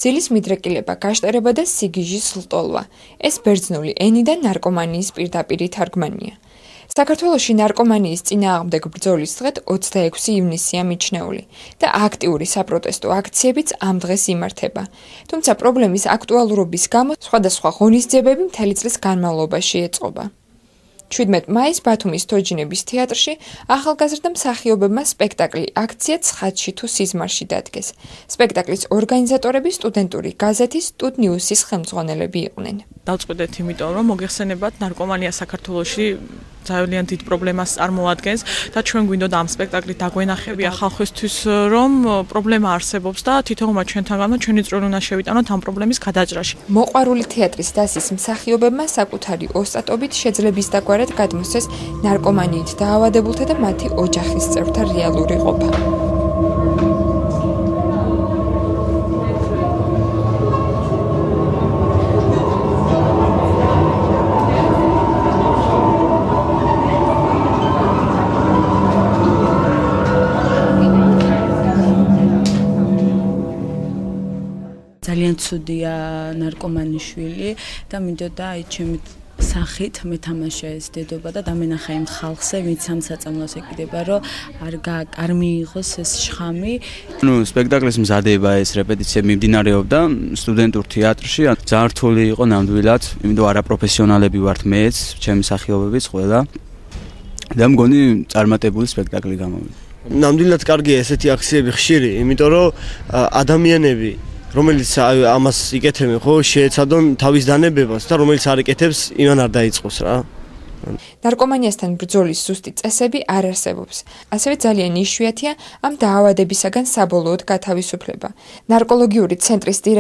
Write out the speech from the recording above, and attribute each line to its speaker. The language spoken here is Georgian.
Speaker 1: ძილის მიდრეკილება, გაშტერება და სიგიჟის ლტოლვა. ეს ბერძნული ენიდან ნარკომანიის პირდაპირი თარგმანია. საქართველოში ნარკომანიის წინააღმდეგ ბრძოლის დღედ 26 ივნისია მიჩნეული და აქტიური საპროტესტო აქციებიც ამ დღეს იმართება. თუმცა პრობლემის აქტუალურობის გამო სხვადასხვა ღონისძიებები მთელი წლის განმავლობაში ეწყობა. 17 მაისს ბათუმის თოჯინების თეატრში ახალგაზრდა მსახიობებმა სპექტაკლი აქცია ცხადში თუ სიზმარში დადგეს. სპექტაკლის ორგანიზატორები სტუდენტური გაზეთის სტუდ ნიუსის ხელმძღვანელები იყვნენ.
Speaker 2: დავწყვეტეთ იმიტომ, რომ მოგეხსენებათ ნარკომანია საქართველოში ძალიან დიდ პრობლემას წარმოადგენს და ჩვენ გვინდოდა ამ სპექტაკლით დაგვენახებია ხალხისთვის, რომ პრობლემა არსებობს და თითოეულმა ჩვენთანმა ჩვენი წვლილი უნდა შევიტანოთ ამ პრობლემის გადაჭრაში.
Speaker 1: მოყვარული თეატრის დასის მსახიობებმა საკუთარი ოსტატობით შეძლების დაგვარად გადმოსცეს ნარკომანიით დაავადებულთა და მათი ოჯახის წევრთა რეალური ყოფა.
Speaker 3: ძალიან ცუდია ნარკომანის შვილი და მინდოდა აი ჩემი სახით მეთამაშე ეს დედობა და დამენახა იმ ხალხზე, ვინც ამ საწამლოს ეკიდება, რომ არ მიიღოს ეს შხამი.
Speaker 4: სპექტაკლის მზადება, ეს რეპეტიცია მიმდინარეობდა სტუდენტურ თეატრში. ძალიან რთული იყო ნამდვილად, იმიტომ არაპროფესიონალები ვართ მეც, ჩემი მსახიობებიც ყველა. და მგონი წარმატებული სპექტაკლი გამოვიდა.
Speaker 5: ნამდვილად კარგია ესეთი აქციები ხშირი, იმიტომ რომ ადამიანები რომელიც ამას იკეთებენ, ხო, შეეცადონ თავის დანებებას და რომელიც არ იკეთებს, იმან არ დაიწყოს რა.
Speaker 1: ნარკომანიასთან ბრძოლის ზუსტი წესები არ არსებობს. ასევე ძალიან იშვიათია ამ დაავადებისაგან საბოლოოდ გათავისუფლება. ნარკოლოგიური ცენტრის